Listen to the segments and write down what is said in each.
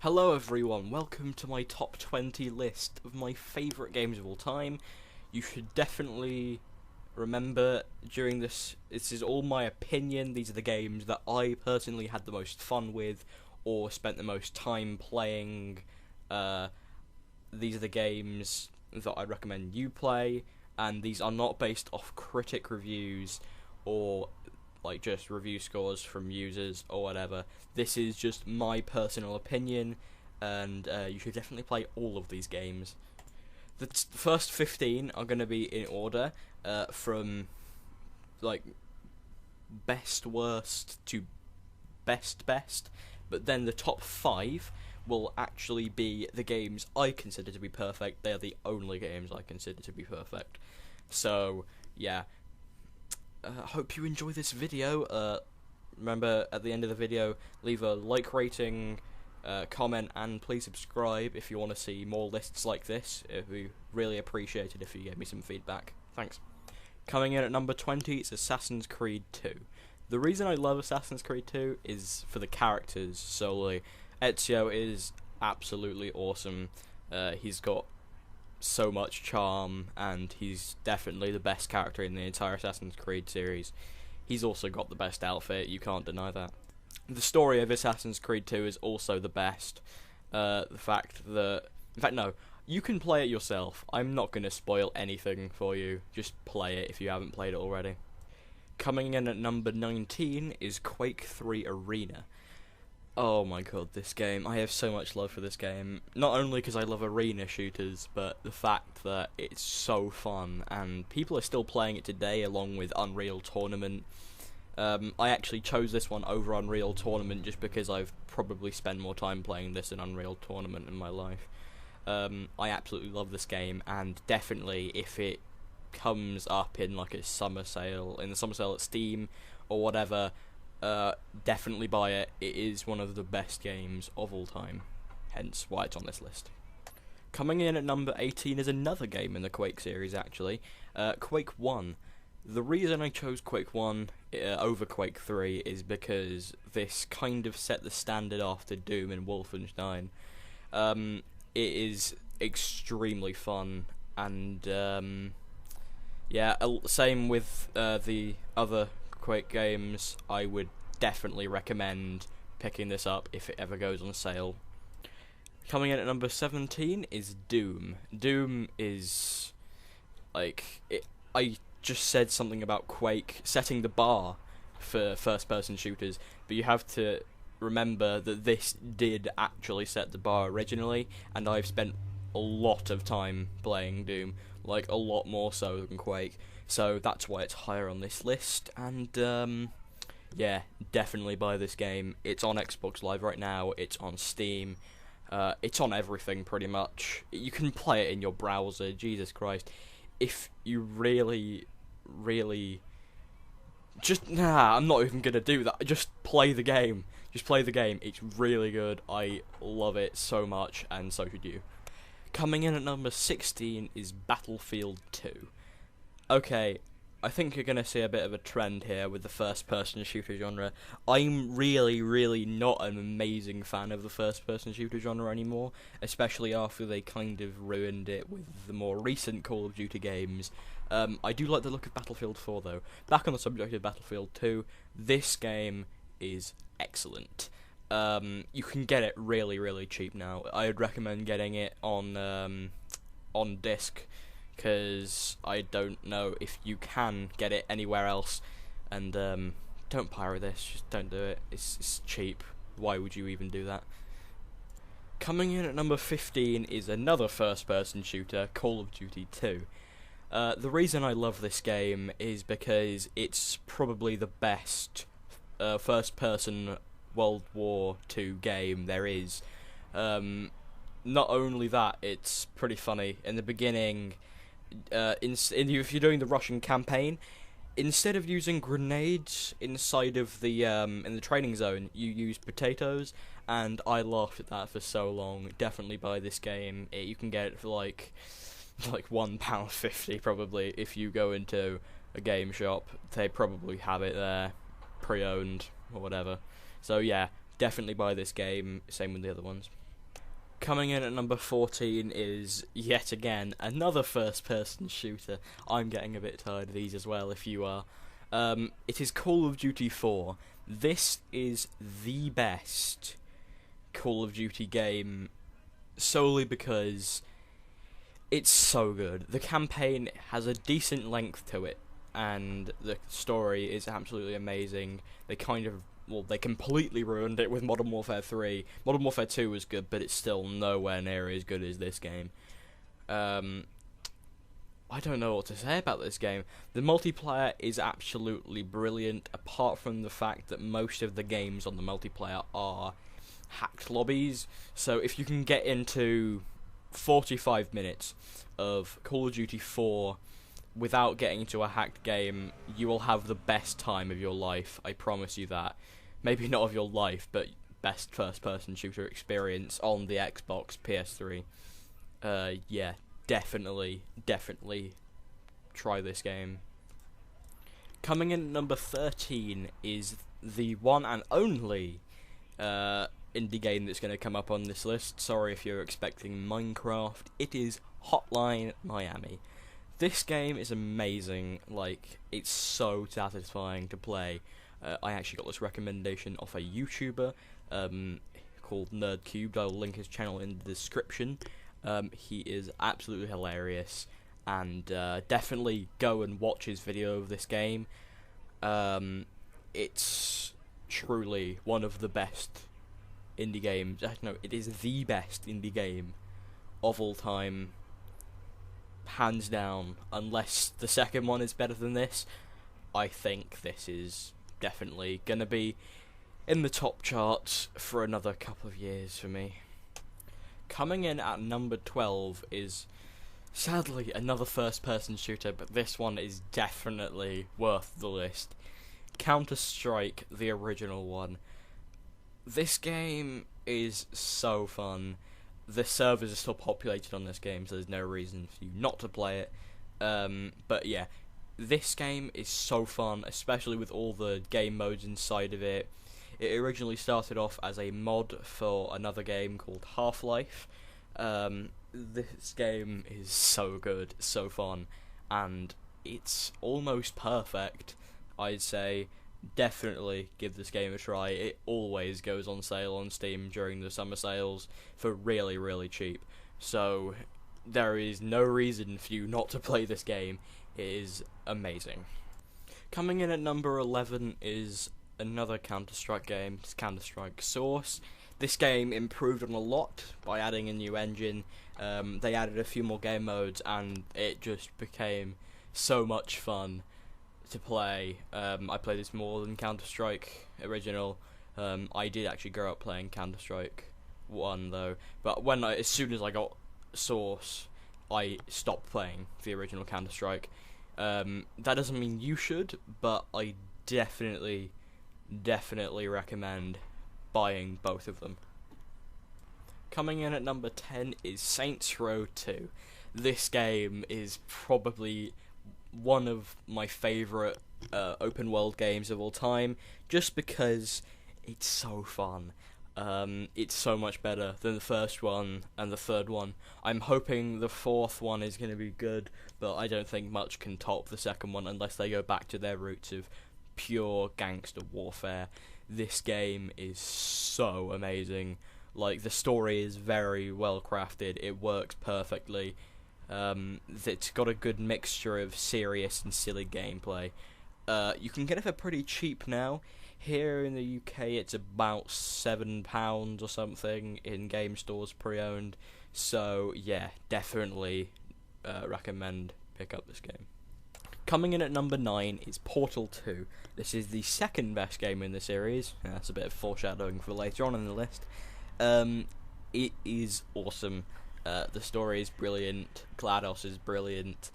Hello everyone, welcome to my top 20 list of my favourite games of all time. You should definitely remember during this is all my opinion. These are the games that I personally had the most fun with or spent the most time playing. These are the games that I recommend you play, and these are not based off critic reviews or like just review scores from users or whatever. This is just my personal opinion, and you should definitely play all of these games. The first 15 are going to be in order from like best worst to best, but then the top 5 will actually be the games I consider to be perfect. They are the only games I consider to be perfect. So yeah, I hope you enjoy this video. Remember, at the end of the video, leave a like rating, comment, and please subscribe if you want to see more lists like this. It'd be really appreciated if you gave me some feedback. Thanks. Coming in at number 20 is Assassin's Creed 2. The reason I love Assassin's Creed 2 is for the characters solely. Ezio is absolutely awesome. He's got so much charm, and he's definitely the best character in the entire Assassin's Creed series. He's also got the best outfit, you can't deny that. The story of Assassin's Creed 2 is also the best. The fact that... In fact, no, you can play it yourself. I'm not going to spoil anything for you. Just play it if you haven't played it already. Coming in at number 19 is Quake 3 Arena. Oh my god, this game. I have so much love for this game. Not only because I love arena shooters, but the fact that it's so fun, and people are still playing it today along with Unreal Tournament. I actually chose this one over Unreal Tournament just because I've probably spent more time playing this than Unreal Tournament in my life. I absolutely love this game, and definitely if it comes up in like a summer sale, at Steam or whatever, definitely buy it. It is one of the best games of all time, hence why it's on this list. Coming in at number 18 is another game in the Quake series, actually, Quake 1. The reason I chose Quake 1 over Quake 3 is because this kind of set the standard after Doom and Wolfenstein. It is extremely fun, and yeah, same with the other Quake games. I would definitely recommend picking this up if it ever goes on sale. Coming in at number 17 is Doom. Doom is like I just said something about Quake setting the bar for first-person shooters, but you have to remember that this did actually set the bar originally, and I've spent a lot of time playing Doom, like a lot more so than Quake. So that's why it's higher on this list, and yeah, definitely buy this game. It's on Xbox Live right now, it's on Steam, it's on everything pretty much. You can play it in your browser, Jesus Christ. If you really I'm not even gonna do that. Just play the game. Just play the game. It's really good. I love it so much, and so should you. Coming in at number 16 is Battlefield 2. Okay, I think you're going to see a bit of a trend here with the first-person shooter genre. I'm really not an amazing fan of the first-person shooter genre anymore, especially after they kind of ruined it with the more recent Call of Duty games. I do like the look of Battlefield 4, though. Back on the subject of Battlefield 2, this game is excellent. You can get it really cheap now. I would recommend getting it on disc, because I don't know if you can get it anywhere else. And don't pirate this, just don't do it. It's cheap. Why would you even do that? Coming in at number 15 is another first-person shooter, Call of Duty 2. The reason I love this game is because it's probably the best first-person World War II game there is. Not only that, it's pretty funny. In the beginning, if you're doing the Russian campaign, instead of using grenades inside of the in the training zone, you use potatoes, and I laughed at that for so long. Definitely buy this game. You can get it for like £1.50 probably if you go into a game shop. They probably have it there, pre-owned or whatever. So yeah, definitely buy this game. Same with the other ones. Coming in at number 14 is, yet again, another first-person shooter. I'm getting a bit tired of these as well, if you are. It is Call of Duty 4. This is the best Call of Duty game, solely because it's so good. The campaign has a decent length to it, and the story is absolutely amazing. They completely ruined it with Modern Warfare 3. Modern Warfare 2 was good, but it's still nowhere near as good as this game. I don't know what to say about this game. The multiplayer is absolutely brilliant, apart from the fact that most of the games on the multiplayer are hacked lobbies. So if you can get into 45 minutes of Call of Duty 4 without getting into a hacked game, you will have the best time of your life. I promise you that. Maybe not of your life, but best first-person shooter experience on the Xbox, PS3. Yeah, definitely try this game. Coming in at number 13 is the one and only indie game that's going to come up on this list. Sorry if you're expecting Minecraft. It is Hotline Miami. This game is amazing. Like, it's so satisfying to play. I actually got this recommendation off a YouTuber called NerdCubed. I'll link his channel in the description. He is absolutely hilarious, and definitely go and watch his video of this game. It's truly one of the best indie games. No, it is the best indie game of all time, hands down. Unless the second one is better than this, I think this is definitely gonna be in the top charts for another couple of years for me. Coming in at number 12 is, sadly, another first-person shooter, but this one is definitely worth the list. Counter-Strike, the original one. This game is so fun. The servers are still populated on this game, so there's no reason for you not to play it. But yeah, this game is so fun, especially with all the game modes inside of it. It originally started off as a mod for another game called Half-Life. This game is so good, so fun, and it's almost perfect, I'd say. Definitely give this game a try. It always goes on sale on Steam during the summer sales for really, really cheap. So there is no reason for you not to play this game. It is amazing. Coming in at number 11 is another Counter-Strike game. It's Counter-Strike Source. This game improved on a lot by adding a new engine. They added a few more game modes, and it just became so much fun to play. I played this more than Counter-Strike original. I did actually grow up playing Counter-Strike 1 though, but as soon as I got Source, I stopped playing the original Counter-Strike. That doesn't mean you should, but I definitely recommend buying both of them. Coming in at number 10 is Saints Row 2. This game is probably one of my favourite open world games of all time, just because it's so fun. It's so much better than the first one and the third one. I'm hoping the fourth one is going to be good, but I don't think much can top the second one unless they go back to their roots of pure gangster warfare. This game is so amazing. Like, the story is very well crafted. It works perfectly. It's got a good mixture of serious and silly gameplay. You can get it for pretty cheap now. Here in the UK, it's about £7 or something in game stores pre-owned. So yeah, definitely recommend pick up this game. Coming in at number 9 is Portal 2. This is the second best game in the series. That's a bit of foreshadowing for later on in the list. It is awesome. The story is brilliant. GLaDOS is brilliant.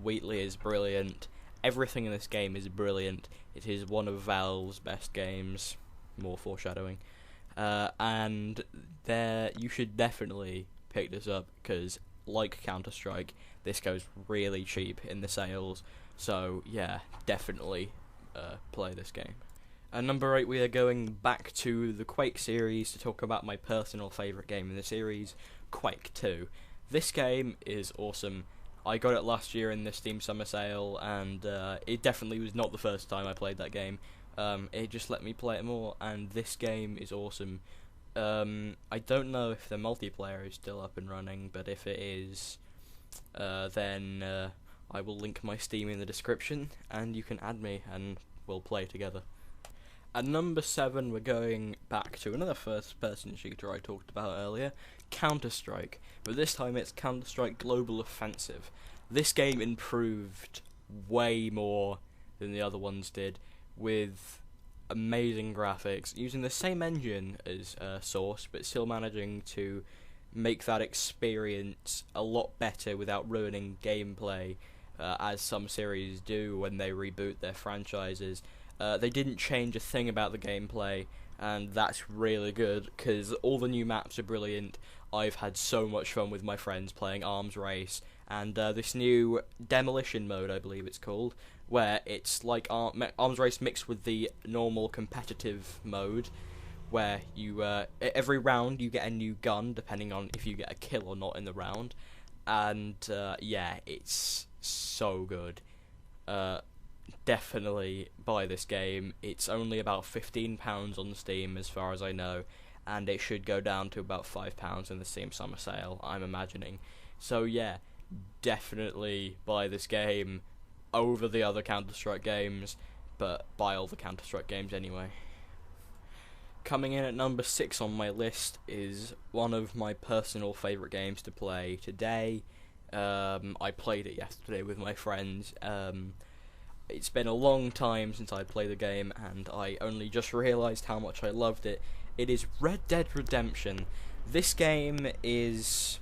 Wheatley is brilliant. Everything in this game is brilliant. It is one of Valve's best games. More foreshadowing. And you should definitely pick this up, because like Counter-Strike, this goes really cheap in the sales. So yeah, definitely play this game. At number 8, we are going back to the Quake series to talk about my personal favourite game in the series, Quake 2. This game is awesome. I got it last year in the Steam Summer Sale, and it definitely was not the first time I played that game. It just let me play it more, and this game is awesome. I don't know if the multiplayer is still up and running, but if it is, then I will link my Steam in the description, and you can add me, and we'll play together. At number 7, we're going back to another first-person shooter I talked about earlier, Counter-Strike, but this time it's Counter-Strike Global Offensive. This game improved way more than the other ones did, with amazing graphics, using the same engine as Source, but still managing to make that experience a lot better without ruining gameplay, as some series do when they reboot their franchises. They didn't change a thing about the gameplay, and that's really good, because all the new maps are brilliant. I've had so much fun with my friends playing Arms Race, and this new Demolition mode, I believe it's called, where it's like Arms Race mixed with the normal competitive mode, where you every round you get a new gun, depending on if you get a kill or not in the round, and yeah, it's so good. Definitely buy this game. It's only about £15 on Steam as far as I know, and it should go down to about £5 in the Steam Summer Sale, I'm imagining. So yeah, definitely buy this game over the other Counter-Strike games, but buy all the Counter-Strike games anyway. Coming in at number 6 on my list is one of my personal favourite games to play today. I played it yesterday with my friends. It's been a long time since I played the game, and I only just realised how much I loved it. It is Red Dead Redemption. This game is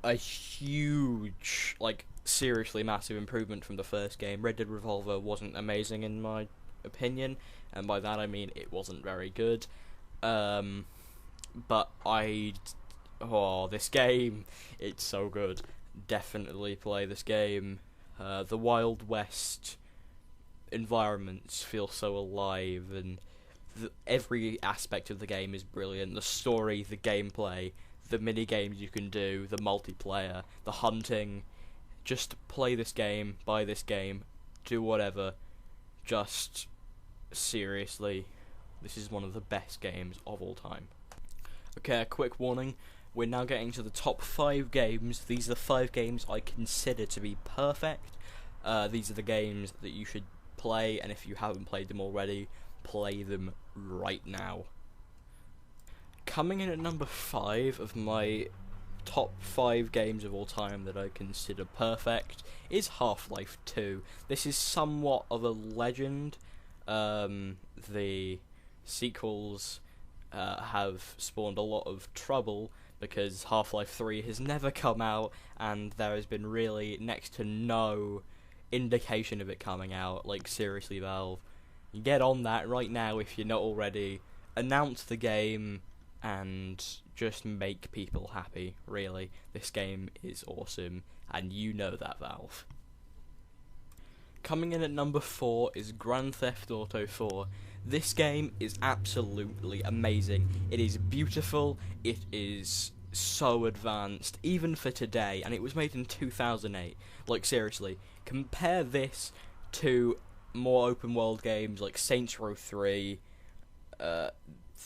a huge, like, seriously massive improvement from the first game. Red Dead Revolver wasn't amazing in my opinion, and by that I mean it wasn't very good. But this game, it's so good. Definitely play this game. The Wild West environments feel so alive, and every aspect of the game is brilliant. The story, the gameplay, the mini games you can do, the multiplayer, the hunting. Just play this game, buy this game, do whatever. Just seriously, this is one of the best games of all time. Okay, a quick warning. We're now getting to the top 5 games. These are the 5 games I consider to be perfect. These are the games that you should play, and if you haven't played them already, play them right now. Coming in at number 5 of my top 5 games of all time that I consider perfect is Half-Life 2. This is somewhat of a legend. The sequels have spawned a lot of trouble, because Half-Life 3 has never come out, and there has been really next to no indication of it coming out. Like, seriously, Valve, get on that right now if you're not already. Announce the game and just make people happy, really. This game is awesome, and you know that, Valve. Coming in at number 4 is Grand Theft Auto 4. This game is absolutely amazing. It is beautiful, it is so advanced, even for today, and it was made in 2008. Like, seriously, compare this to more open world games like Saints Row 3.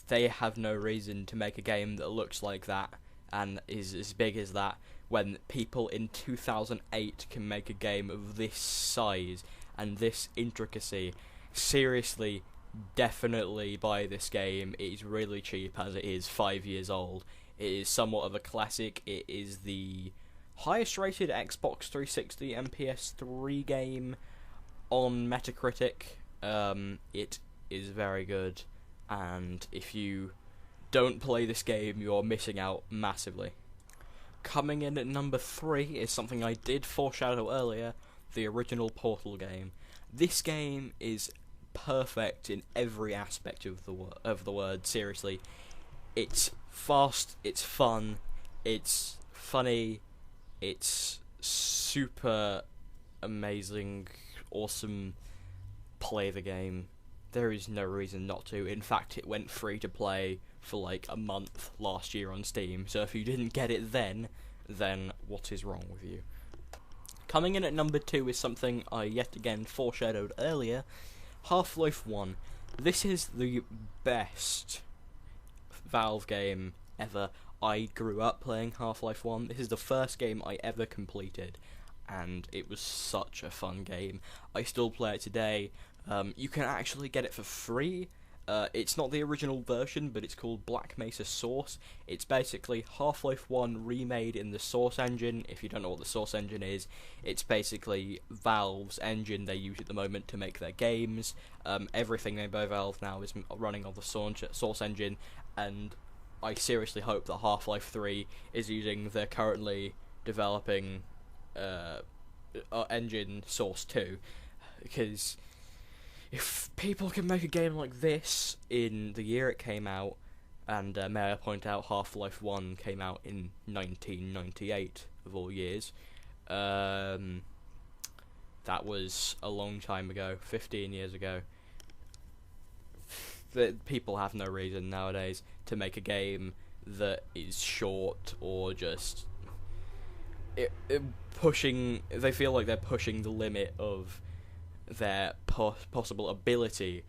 They have no reason to make a game that looks like that and is as big as that, when people in 2008 can make a game of this size and this intricacy. Seriously, definitely buy this game. It is really cheap, as it is 5 years old. It is somewhat of a classic. It is the highest rated Xbox 360 and PS3 game on Metacritic. It is very good, and if you don't play this game, you're missing out massively. Coming in at number 3 is something I did foreshadow earlier, the original Portal game. This game is perfect in every aspect of the word, seriously. It's fast, it's fun, it's funny, it's super amazing, awesome. Play the game. there is no reason not to. In fact, it went free to play for like a month last year on Steam, so if you didn't get it then what is wrong with you? Coming in at number 2 is something I yet again foreshadowed earlier, Half-Life 1. This is the best Valve game ever. I grew up playing Half-Life 1. This is the first game I ever completed, and it was such a fun game. I still play it today. You can actually get it for free. It's not the original version, but it's called Black Mesa Source. It's basically Half-Life 1 remade in the Source engine. If you don't know what the Source engine is, it's basically Valve's engine they use at the moment to make their games. Everything made by Valve now is running on the Source engine, and I seriously hope that Half-Life 3 is using their currently developing engine Source 2, because if people can make a game like this in the year it came out, and may I point out Half-Life 1 came out in 1998 of all years, that was a long time ago, 15 years ago. People have no reason nowadays to make a game that is short or just pushing. They feel like they're pushing the limit of their possible ability.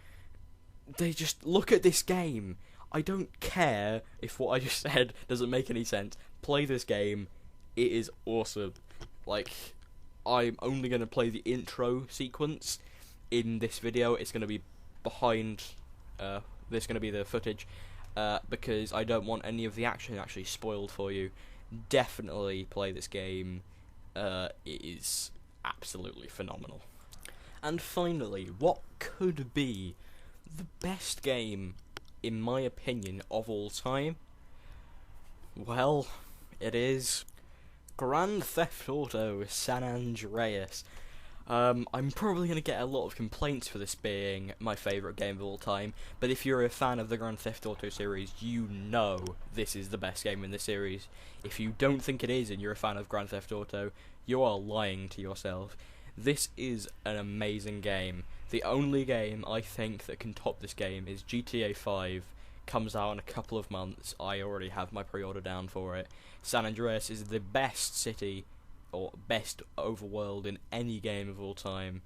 They just look at this game. I don't care if what I just said doesn't make any sense. Play this game. It is awesome. Like, I'm only going to play the intro sequence in this video. It's going to be behind. There's going to be the footage because I don't want any of the action actually spoiled for you. Definitely play this game. It is absolutely phenomenal. And finally, what could be the best game, in my opinion, of all time? Well, it is Grand Theft Auto San Andreas. I'm probably going to get a lot of complaints for this being my favourite game of all time, but if you're a fan of the Grand Theft Auto series, you know this is the best game in the series. If you don't think it is and you're a fan of Grand Theft Auto, you are lying to yourself. This is an amazing game. The only game I think that can top this game is GTA 5. Comes out in a couple of months. I already have my pre-order down for it. San Andreas is the best city or best overworld in any game of all time.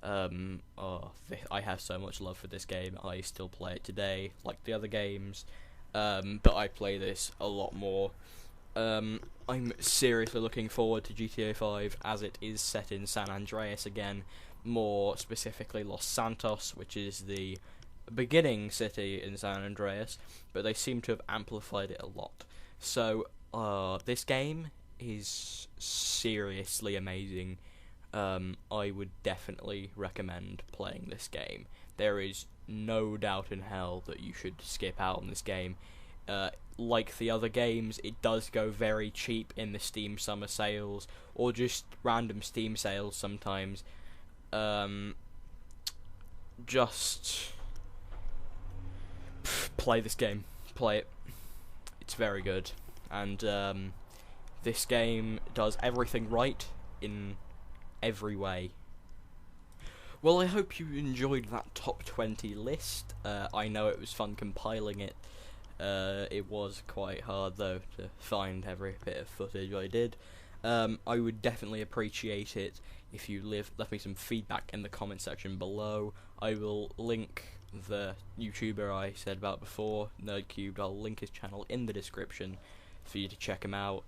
I have so much love for this game. I still play it today, like the other games, but I play this a lot more. I'm seriously looking forward to GTA 5 as it is set in San Andreas again, more specifically Los Santos, which is the beginning city in San Andreas, but they seem to have amplified it a lot. So this game is seriously amazing. I would definitely recommend playing this game. There is no doubt in hell that you should skip out on this game. Like the other games, it does go very cheap in the Steam summer sales, or just random Steam sales sometimes. Just play this game. Play it. It's very good. And this game does everything right in every way. Well, I hope you enjoyed that top 20 list. I know it was fun compiling it. It was quite hard though to find every bit of footage I did. I would definitely appreciate it if you left me some feedback in the comment section below. I will link the YouTuber I said about before, Nerdcubed. I'll link his channel in the description for you to check him out.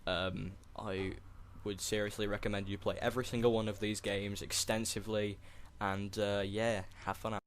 I would seriously recommend you play every single one of these games extensively, and yeah, have fun out.